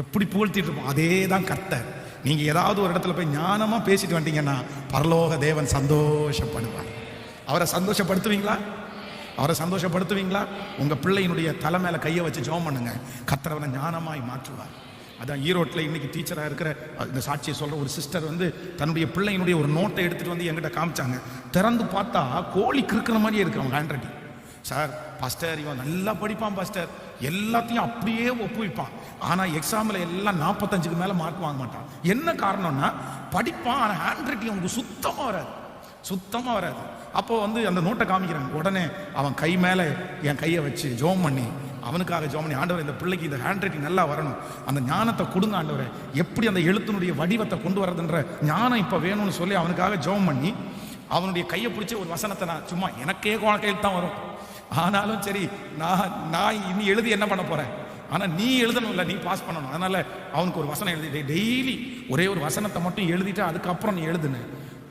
எப்படி புகழ்த்திட்டு இருப்போம். அதே தான் கர்த்தர். நீங்க ஏதாவது ஒரு இடத்துல போய் ஞானமா பேசிட்டு வந்தீங்கன்னா பரலோக தேவன் சந்தோஷப்படுவார். அவரை சந்தோஷப்படுத்துவீங்களா? அவரை சந்தோஷப்படுத்துவீங்களா? உங்க பிள்ளையினுடைய தலை மேல கையை வச்சு ஜெபம் பண்ணுங்க, கர்த்தர் அவனை ஞானமாய் மாற்றுவார். அதான் ஈரோட்டில் இன்னைக்கு டீச்சராக இருக்கிற இந்த சாட்சியை சொல்கிற ஒரு சிஸ்டர் வந்து தன்னுடைய பிள்ளையினுடைய ஒரு நோட்டை எடுத்துகிட்டு வந்து என்கிட்ட காமிச்சாங்க. திறந்து பார்த்தா கோழி கிறுக்கிற மாதிரியே இருக்கு அவங்க ஹேண்ட் ரைட்டிங். சார், பாஸ்டர் இவன் நல்லா படிப்பான் பாஸ்டர், எல்லாத்தையும் அப்படியே ஒப்புவிப்பான், ஆனால் எக்ஸாமில் எல்லாம் 45க்கு மேலே மார்க் வாங்க மாட்டான். என்ன காரணம்னா, படிப்பான் ஆனால் ஹேண்ட் ரைட்டிங் அவனுக்கு சுத்தமாக வராது. அப்போ வந்து அந்த நோட்டை காமிக்கிறாங்க. உடனே அவன் கை மேலே என் கையை வச்சு ஜெபம் பண்ணி, அவனுக்காக ஜெபம் பண்ணி, ஆண்டவர் இந்த பிள்ளைக்கு இந்த ஹேண்ட் ரைட்டிங் நல்லா வரணும், அந்த ஞானத்தை கொடுங்க ஆண்டவரை, எப்படி அந்த எழுத்தினுடைய வடிவத்தை கொண்டு வரதுன்ற ஞானம் இப்போ வேணும்னு சொல்லி அவனுக்காக ஜெபம் பண்ணி, அவனுடைய கையை பிடிச்சி ஒரு வசனத்தை, நான் சும்மா எனக்கே கையில் தான் வரும், ஆனாலும் சரி நான் இனி எழுதி என்ன பண்ண போறேன், ஆனால் நீ எழுதணும் இல்லை, நீ பாஸ் பண்ணணும். அதனால அவனுக்கு ஒரு வசனம் எழுதி, டெய்லி ஒரே ஒரு வசனத்தை மட்டும் எழுதிட்டு அதுக்கப்புறம் நீ எழுதுன்னு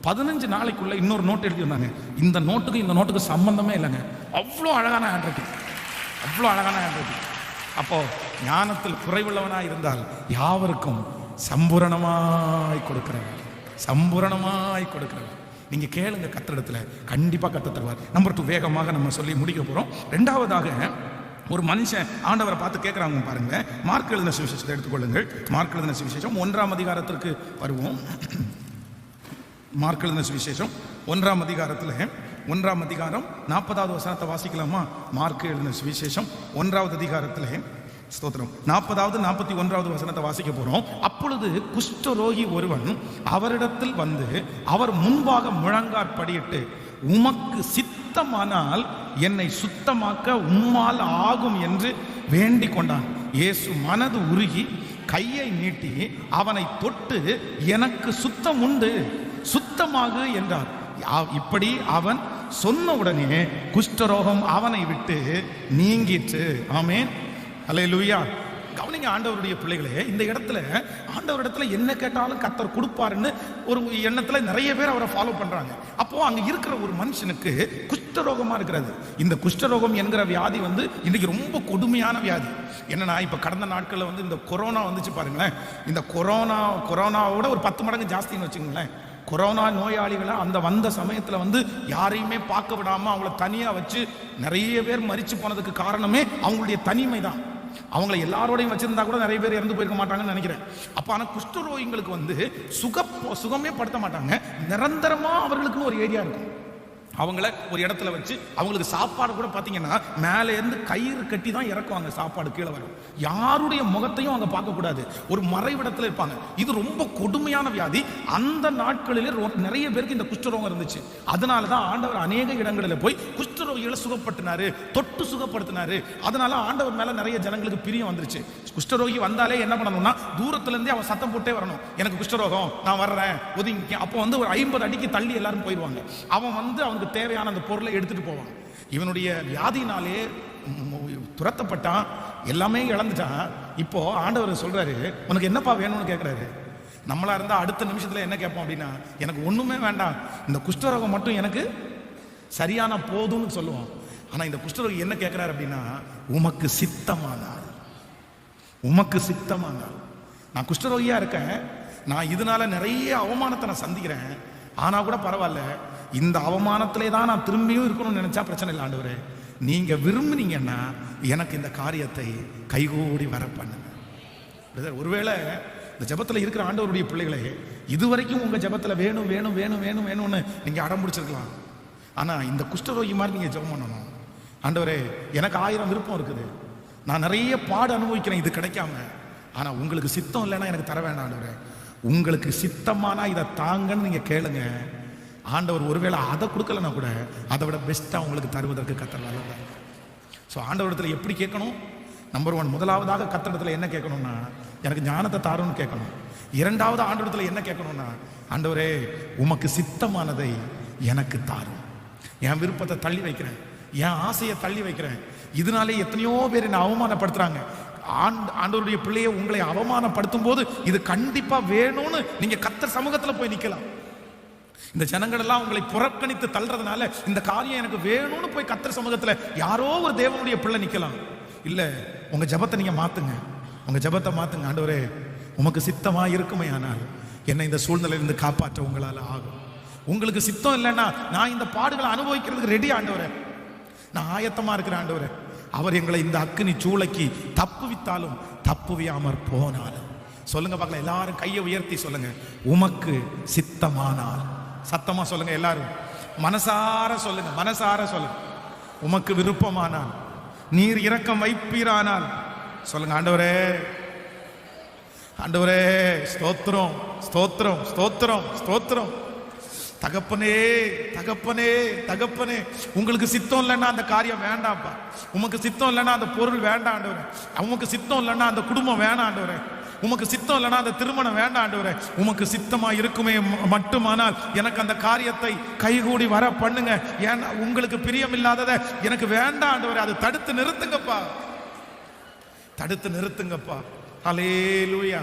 15 நாளைக்குள்ள இன்னொரு நோட் எழுதியிருந்தாங்க. இந்த நோட்டுக்கு சம்பந்தமே இல்லைங்க. அவ்வளோ அழகான ஹேண்ட் ரைட்டிங், அவ்வளோ அழகான ஹேண்ட் ரைட்டிங். அப்போ ஞானத்தில் குறைவுள்ளவனாய் இருந்தால் யாவருக்கும் சம்பூரணமாய் கொடுக்கிறவர். நீங்க கேளுங்க கர்த்தரிடத்துல, கண்டிப்பா கர்த்தர் தருவார். நம்பர் 2, வேகமாக நம்ம சொல்லி முடிக்க போறோம். ரெண்டாவதாக, ஒரு மனுஷன் ஆண்டவரை பார்த்து கேட்கிறாங்க பாருங்க. மார்க் எழுதின சுவிசேஷத்தை எடுத்துக்கொள்ளுங்கள். மார்க் எழுதின சுவிசேஷம் 1ஆம் அதிகாரத்திற்கு வருவோம். மார்க் எழுதின சுவிசேஷம் 1ஆம் அதிகாரத்தில் 1ஆம் அதிகாரம் 40வது வசனத்தை வாசிக்கலாமா? மார்க் எழுதின சுவிசேஷம் 1ஆவது அதிகாரத்தில் ஸ்தோத்திரம் 40வது 41வது வசனத்தை வாசிக்க போறோம். அப்பொழுது குஷ்டரோகி ஒருவன் அவரிடத்தில் வந்து அவர் முன்பாக முழங்காற்படியிட்டு, உமக்கு சித்தமானால் என்னை சுத்தமாக்க உம்மால் ஆகும் என்று வேண்டிக் கொண்டான். இயேசு மனது உருகி கையை நீட்டி அவனை தொட்டு, எனக்கு சுத்தம் உண்டு, சுத்தமாகு என்றார். இப்படி அவன் சொன்ன உடனே குஷ்டரோகம் அவனை விட்டு நீங்கிற்று. ஆமென், அல்லேலூயா. கவனிங்க ஆண்டவருடைய பிள்ளைகளே, இந்த இடத்துல ஆண்டவரிடத்துல என்ன கேட்டாலும் கர்த்தர் கொடுப்பாருன்னு ஒரு எண்ணத்துல நிறைய பேர் அவரை ஃபாலோ பண்றாங்க. அப்போ அங்க இருக்கிற ஒரு மனுஷனுக்கு குஷ்டரோகமா இருக்கிறது. இந்த குஷ்டரோகம் என்கிற வியாதி வந்து இன்னைக்கு ரொம்ப கொடுமையான வியாதி. என்னன்னா, இப்ப கடந்த நாட்கள்ல வந்து இந்த கொரோனா வந்துச்சு பாருங்களேன். இந்த கொரோனாவோட ஒரு 10 மடங்கு ஜாஸ்தின்னு வச்சுக்கோங்களேன். கொரோனா நோயாளிகளை அந்த வந்த சமயத்துல வந்து யாரையுமே பார்க்க விடாம அவங்கள தனியா வச்சு நிறைய பேர் மரிச்சு போனதுக்கு காரணமே அவங்களுடைய தனிமை தான். அவங்களை எல்லாரோடையும் வச்சிருந்தா கூட நிறைய பேர் இறந்து போயிருக்க மாட்டாங்கன்னு நினைக்கிறேன். அப்ப ஆனா குஷ்டரோகிங்களுக்கு வந்து சுகமே படுத்த மாட்டாங்க. நிரந்தரமா அவர்களுக்குன்னு ஒரு ஏரியா இருக்கும். அவங்கள ஒரு இடத்துல வச்சு அவங்களுக்கு சாப்பாடு கூட பார்த்தீங்கன்னா மேலே இருந்து கயிறு கட்டி தான் இறக்குவாங்க, சாப்பாடு கீழே வரும். யாருடைய முகத்தையும் அங்கே பார்க்கக்கூடாது, ஒரு மறைவிடத்தில் இருப்பாங்க. இது ரொம்ப கொடுமையான வியாதி. அந்த நாட்களிலே நிறைய பேருக்கு இந்த குஷ்டரோகம் இருந்துச்சு. அதனால தான் ஆண்டவர் அநேக இடங்களில் போய் குஷ்டரோகிகளை சுகப்படுத்தினாரு, தொட்டு சுகப்படுத்தினாரு. அதனால ஆண்டவர் மேல நிறைய ஜனங்களுக்கு பிரியம் வந்துருச்சு. குஷ்டரோகி வந்தாலே என்ன பண்ணணும்னா, தூரத்துல இருந்தே அவன் சத்தம் போட்டே வரணும், எனக்கு குஷ்டரோகம், நான் வர்றேன், ஒதுங்கி. அப்போ வந்து ஒரு 50 அடிக்கு தள்ளி எல்லாரும் போயிடுவாங்க. அவன் வந்து அவனுக்கு தேவையான அந்த பொருளை எடுத்துட்டு போவான். இவனுடைய வியாதினாலே துரத்தப்பட்டான், எல்லாமே இழந்துட்டான். இப்போ ஆண்டவர் சொல்றாரு, உனக்கு என்னப்பா வேணும்னு கேட்கிறாரு. நம்மளா இருந்தா அடுத்த நிமிஷத்துல என்ன கேட்போம் அப்படின்னா, எனக்கு ஒண்ணுமே வேண்டாம், இந்த குஷ்டரோகம் மட்டும் எனக்கு சரியான போதும்னு சொல்லுவோம். ஆனா இந்த குஷ்டரோகி என்ன கேட்கிறாரு அப்படின்னா, உமக்கு சித்தமானால், உமக்கு சித்தமானால். நான் குஷ்டரோகியா இருக்கேன், நான் இதனால நிறைய அவமானத்தை நான் சந்திக்கிறேன், ஆனா கூட பரவாயில்ல, இந்த அவமானத்திலே தான் நான் திரும்பியும் இருக்கணும்னு நினைச்சா பிரச்சனை இல்லை ஆண்டவரே, நீங்க விரும்புனீங்கன்னா எனக்கு இந்த காரியத்தை கைகூடி வர பண்ணுங்க. ஒருவேளை இந்த ஜபத்தில் இருக்கிற ஆண்டவருடைய பிள்ளைகளே, இதுவரைக்கும் உங்க ஜபத்துல வேணும் வேணும் வேணும் வேணும் வேணும்னு நீங்க அடம் பிடிச்சிருக்கலாம். ஆனா இந்த குஷ்டரோகி மாதிரி நீங்க ஜபம் பண்ணணும். ஆண்டவரே, எனக்கு 1000 விருப்பம் இருக்குது, நான் நிறைய பாடு அனுபவிக்கிறேன் இது கிடைக்காம, ஆனா உங்களுக்கு சித்தம் இல்லைன்னா எனக்கு தர வேண்டாம் ஆண்டவரே. உங்களுக்கு சித்தமானா இதை தாங்கன்னு நீங்க கேளுங்க. ஆண்டவர் ஒருவேளை அதை கொடுக்கலன்னா கூட அதை விட பெஸ்ட்டாக உங்களுக்கு தருவதற்கு கர்த்தர் நல்லவர். ஸோ ஆண்டவரிடத்தில் எப்படி கேட்கணும்? நம்பர் 1, முதலாவதாக கர்த்தரிடத்தில் என்ன கேட்கணும்னா, எனக்கு ஞானத்தை தாருன்னு கேட்கணும். இரண்டாவது ஆண்டவரிடத்தில் என்ன கேட்கணும்னா, ஆண்டவரே உமக்கு சித்தமானதை எனக்கு தாரும். என் விருப்பத்தை தள்ளி வைக்கிறேன், என் ஆசையை தள்ளி வைக்கிறேன். இதனாலே எத்தனையோ பேர் என்னை அவமானப்படுத்துறாங்க. ஆண்டவருடைய பிள்ளையை உங்களை அவமானப்படுத்தும் போது இது கண்டிப்பா வேணும்னு நீங்க கர்த்தர் சமூகத்துல போய் நிக்கலாம். இந்த ஜனங்கள் எல்லாம் உங்களை புறக்கணித்து தள்ளுறதுனால இந்த காரியம் எனக்கு வேணும்னு போய் கர்த்தர் சமூகத்துல யாரோ ஒரு தேவனுடைய பிள்ளை நிக்கலாம். இல்ல, உங்க ஜெபத்தை நீங்க மாத்துங்க, உங்க ஜெபத்தை மாத்துங்க. ஆண்டவரே உமக்கு சித்தமா இருக்குமே ஆனால் என்னை இந்த சூழ்நிலையிலிருந்து காப்பாற்ற உங்களால ஆகும். உங்களுக்கு சித்தம் இல்லைன்னா நான் இந்த பாடுகளை அனுபவிக்கிறதுக்கு ரெடி ஆண்டவரே, நான் ஆயத்தமா இருக்கிறேன் ஆண்டவரே. அவர் எங்களை இந்த அக்கினி சூளைக்கு தப்புவித்தாலும் தப்புவியாமற் போனாலும். சொல்லுங்க பார்க்கலாம், எல்லாரும் கையை உயர்த்தி சொல்லுங்க, உமக்கு சித்தமானால். சத்தமா சொல்லுங்க எல்லாரும், மனசார சொல்லுங்க, மனசார சொல்லுங்க. உமக்கு விருப்பமானால், நீர் இரக்கம் வைப்பீரானால் சொல்லுங்க, ஆண்டவரே ஆண்டவரே ஸ்தோத்திரம் ஸ்தோத்திரம் ஸ்தோத்திரம் ஸ்தோத்திரம். தகப்பனே தகப்பனே தகப்பனே, உங்களுக்கு சித்தம் இல்லைன்னா அந்த காரியம் வேண்டாம்ப்பா. உமக்கு சித்தம் இல்லைன்னா அந்த பொருள் வேண்டாம் ஆண்டவரே. உமக்கு சித்தம் இல்லைன்னா அந்த குடும்பம் வேண்டாம் ஆண்டவரே. உமக்கு சித்தம் இல்லைன்னா அந்த திருமணம் வேண்டாம் ஆண்டவரே. உமக்கு சித்தமா இருக்குமே மட்டுமானால் எனக்கு அந்த காரியத்தை கைகூடி வர பண்ணுங்க. ஏன்னா உங்களுக்கு பிரியம் இல்லாததை எனக்கு வேண்டாம் ஆண்டவரே. அதை தடுத்து நிறுத்துங்கப்பா, தடுத்து நிறுத்துங்கப்பா. ஹல்லேலூயா.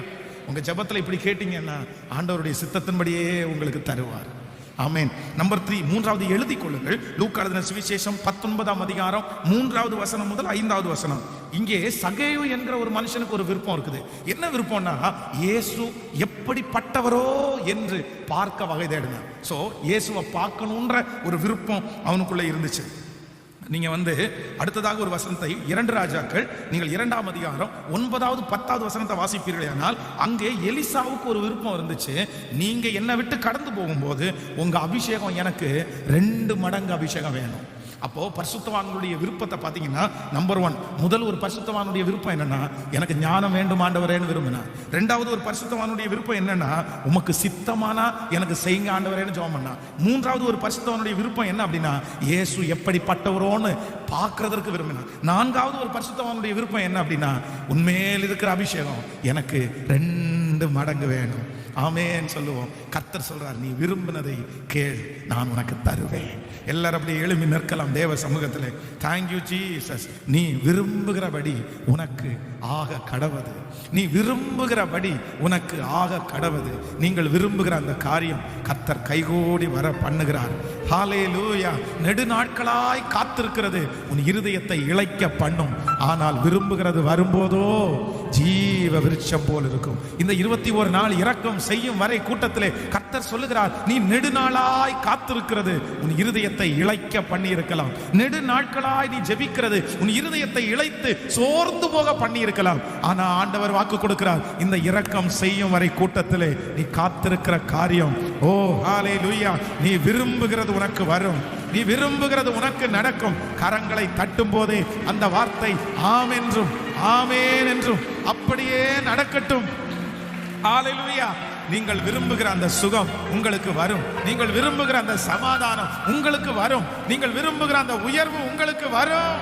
உங்க ஜெபத்துல இப்படி கேட்டீங்கன்னா ஆண்டவருடைய சித்தத்தின்படியே உங்களுக்கு தருவார். ஆமென். நம்பர் 3, மூன்றாவது எழுதி கொள்ளுங்கள். லூக்கா எழுதின சுவிசேஷம் 19ஆம் அதிகாரம் 3வது வசனம் முதல் 5வது வசனம். இங்கே சகேயு என்கிற ஒரு மனுஷனுக்கு ஒரு விருப்பம் இருக்குது. என்ன விருப்பம்னா, இயேசு எப்படிப்பட்டவரோ என்று பார்க்க வகை தேடினார். சோ இயேசுவை பார்க்கணுன்ற ஒரு விருப்பம் அவனுக்குள்ள இருந்துச்சு. நீங்க அடுத்ததாக ஒரு வசனத்தை 2 ராஜாக்கள் நீங்கள் 2ஆம் அதிகாரம் 9வது 10வது வசனத்தை வாசிப்பீர்களே, ஆனால் அங்கே எலிசாவுக்கு ஒரு விருப்பம் இருந்துச்சு. நீங்க என்னை விட்டு கடந்து போகும்போது உங்க அபிஷேகம் எனக்கு 2 மடங்கு அபிஷேகம் வேணும். அப்போ பரிசுத்தவான்களுடைய விருப்பத்தை பார்த்தீங்கன்னா, நம்பர் 1, முதல் ஒரு பரிசுத்தவானுடைய விருப்பம் என்னன்னா, எனக்கு ஞானம் வேண்டும் ஆண்டவரேன்னு விரும்பினா. ரெண்டாவது ஒரு பரிசுத்தவானுடைய விருப்பம் என்னன்னா, உமக்கு சித்தமானா எனக்கு செய்யுங்க ஆண்டவரேன்னு ஜெபம் பண்ணா. மூன்றாவது ஒரு பரிசுத்தவானுடைய விருப்பம் என்ன அப்படின்னா, இயேசு எப்படிப்பட்டவரோன்னு பார்க்கறதற்கு விரும்பினா. நான்காவது ஒரு பரிசுத்தவானுடைய விருப்பம் என்ன அப்படின்னா, உண்மையில் இருக்கிற அபிஷேகம் எனக்கு 2 மடங்கு வேணும். ஆமென் சொல்லுவோம். கர்த்தர் சொல்றார், நீ விரும்பினதை கேள், நான் உனக்கு தருவேன். எல்லாரும் அப்படியே எழுப்பி நிற்கலாம் தேவ சமூகத்தில். Thank you Jesus. நீ விரும்புகிறபடி உனக்கு ஆக கடவது, நீ விரும்புகிறபடி உனக்கு ஆக கடவது. நீங்கள் விரும்புகிற அந்த காரியம் கர்த்தர் கைகூடி வர பண்ணுகிறார். ஹல்லேலூயா. நெடுநாட்களாய் காத்திருக்கிறது உன் இருதயத்தை இளைக்க பண்ணும். ஆனால் விரும்புகிறது வரும்போதோ ஜீவ விருட்சம் போல் இருக்கும். இந்த 21 நாள் இரக்கம் செய்யும் வரை கூட்டத்திலே கர்த்தர் சொல்லுகிறார், நீ நெடுநாளாய் காத்திருக்கிறது உன் இருதயத்தை இளைக்க பண்ணி இருக்கலாம். நெடுநாட்களாய் நீ ஜெபிக்கிறது உன் இருதயத்தை இளைத்து சோர்ந்து போக பண்ணி இருக்கலாம். ஆனா ஆண்டவர் வாக்கு கொடுக்கிறார், இந்த இரக்கம் செய்யும் வரை கூட்டத்திலே நீ காத்திருக்கிற காரியம், ஓ ஹல்லேலூயா, நீ விரும்புகிறது உனக்கு வரும், நீ விரும்புகிறது உனக்கு நடக்கும். கரங்களை தட்டும் போதே அந்த வார்த்தை ஆம் என்றும் ஆமென் என்றும் அப்படியே நடக்கட்டும். ஹல்லேலூயா. நீங்கள் விரும்புகிற அந்த சுகம் உங்களுக்கு வரும். நீங்கள் விரும்புகிற அந்த சமாதானம் உங்களுக்கு வரும். நீங்கள் விரும்புகிற அந்த உயர்வு உங்களுக்கு வரும்.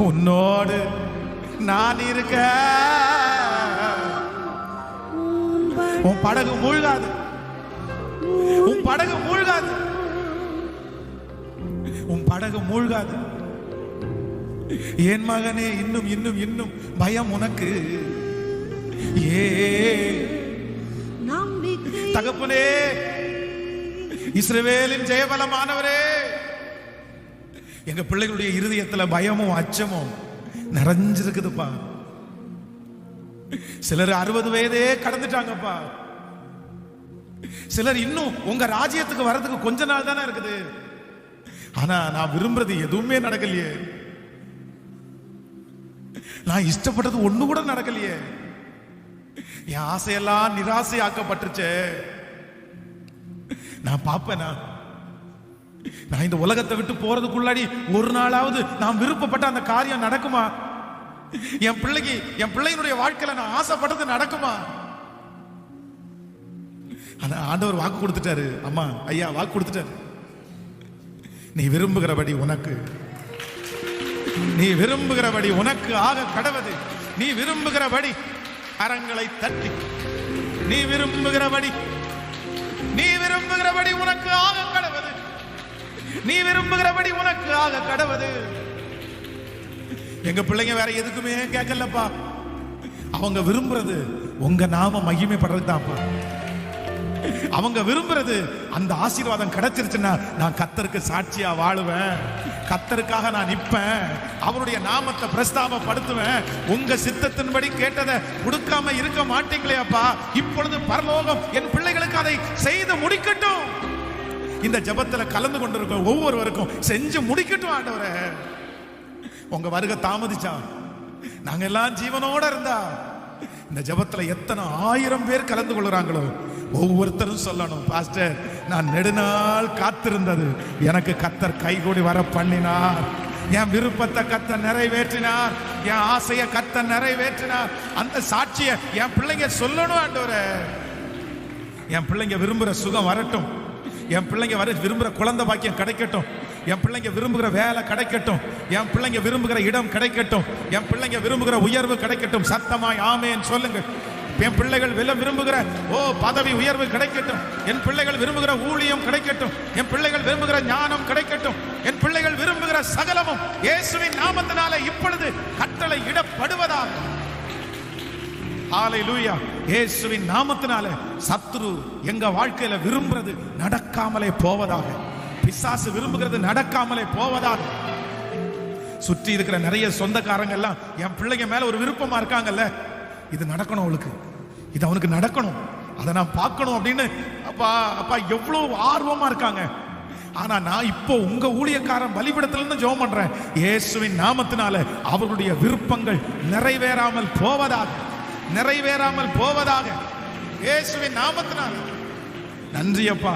உன்னோடு நான் இருக்க உன் படகு மூழ்காது, உன் படகு மூழ்காது, உன் படகு மூழ்காது. என் மகனே, இன்னும் இன்னும் இன்னும் பயம் உனக்கு ஏ தகப்பனே, இஸ்ரவேலின் ஜெயபலமானவரே, எங்க பிள்ளைகளுடைய இருதயத்துல பயமும் அச்சமும் நிறைஞ்சிருக்குதுப்பா. சிலர் 60 வயதே கடந்துட்டாங்கப்பா. சிலர் இன்னும் உங்க ராஜ்யத்துக்கு வர்றதுக்கு கொஞ்ச நாள் தானே இருக்குது. ஆனா நான் விரும்புறது எதுவுமே நடக்கலையே, நான் இஷ்டப்பட்டது ஒண்ணு கூட நடக்கலையே. என் ஆசையெல்லாம் நிராசையாக்கப்பட்டுருச்சே. நான் பாப்பேனா, நான் இந்த உலகத்தை விட்டு போறதுக்குள்ளாடி ஒரு நாளாவது நான் விருப்பப்பட்ட அந்த காரியம் நடக்குமா? என் பிள்ளையினுடைய வாழ்க்கையில நான் ஆசைப்பட்டது நடக்குமா? ஆனா ஆண்டவர் வாக்கு கொடுத்துட்டாரு. அம்மா ஐயா வாக்கு கொடுத்துட்டாரு. நீ விரும்புகிறபடி உனக்கு, நீ விரும்புகிறபடி உனக்கு ஆக கடவது. நீ விரும்புகிறபடி கரங்களை தட்டி, நீ விரும்புகிறபடி, நீ விரும்புகிறபடி உனக்கு ஆக கடவது. நீ விரும்புகிறபடி உனக்கு ஆக கடவது. எங்க பிள்ளைங்க வேற எதுக்குமே கேட்கலப்பா. அவங்க விரும்புறது உங்க நாம மகிமைப்படுறதுதான்ப்பா. அவங்க விரும்புறது அந்த ஆசீர்வாதம் கிடைச்சிருச்சுன்னா நான் கர்த்தருக்கு சாட்சியா வாழுவேன், கர்த்தருக்காக நான் நிற்பேன், அவருடைய நாமத்தை பிரஸ்தாபப்படுத்துவேன். உங்க சித்தத்தின்படி கேட்டதை கொடுக்காம இருக்க மாட்டீங்களே அப்பா. இப்பொழுது பரலோகம் என் பிள்ளைகளுக்கு அதை செய்து முடிக்கட்டும். இந்த ஜெபத்துல கலந்து கொண்டிருக்க ஒவ்வொருவருக்கும் செஞ்சு முடிக்கட்டும் ஆண்டவரே. உங்க வருகை தாமதிச்சா, நாங்க எல்லாம் ஜீவனோட இருந்தா, இந்த ஜெபத்துல எத்தனை 1000 பேர் கலந்து கொள்றாங்களோ ஒவ்வொருத்தரும் சொல்லணும், பாஸ்டர் நான் நெடுநாள் காத்திருந்தது எனக்கு கர்த்தர் கைகூடி வர பண்ணினார், என் விருப்பத்தை கர்த்தர் நிறைவேற்றினார், என் ஆசையை கர்த்தர் நிறைவேற்றினார். அந்த சாட்சியை என் பிள்ளைங்க சொல்லணும் ஆண்டவரே. என் பிள்ளைங்க விரும்புற சுகம் வரட்டும், என் பிள்ளைங்க விரும்புகிற குழந்தை பாக்கியம் கிடைக்கட்டும், என் பிள்ளைங்க விரும்புகிற வேலை கிடைக்கட்டும், என் பிள்ளைங்க விரும்புகிற இடம் கிடைக்கட்டும், என் பிள்ளைங்க விரும்புகிற உயர்வு கிடைக்கட்டும். சத்தமாய் ஆமென் சொல்லுங்க. என் பிள்ளைகள் விரும்புகிற பதவி உயர்வு கிடைக்கட்டும், என் பிள்ளைகள் விரும்புகிற ஊழியம் கிடைக்கட்டும், என் பிள்ளைகள் விரும்புகிற ஞானம் கிடைக்கட்டும், என் பிள்ளைகள் விரும்புகிற சகலமும் இயேசுவின் நாமத்தினாலே இப்பொழுது கட்டளை இடப்படுவதாக. ஹல்லேலூயா. இயேசுவின் நாமத்தினாலே சத்துரு எங்க வாழ்க்கையில விரும்புறது நடக்காமலே போவதாக, பிசாசு விரும்புகிறது நடக்காமலே போவதாக. சுற்றி இருக்கிற நிறைய சொந்தக்காரங்க எல்லாம் என் பிள்ளைங்க மேல ஒரு விருப்பமா இருக்காங்கல்ல, இது நடக்கணும், அவளுக்கு இது அவனுக்கு நடக்கணும், அதை நான் பார்க்கணும் அப்படின்னு அப்பா அப்பா எவ்வளவு ஆர்வமா இருக்காங்க. ஆனா நான் இப்போ உங்க ஊழியக்காரன் பலிபீடத்துல இருந்து ஜெபம் பண்றேன், இயேசுவின் நாமத்தினால அவருடைய விருப்பங்கள் நிறைவேறாமல் போவதாக, நிறைவேறாமல் போவதாக, இயேசுவின் நாமத்தினால. நன்றி அப்பா.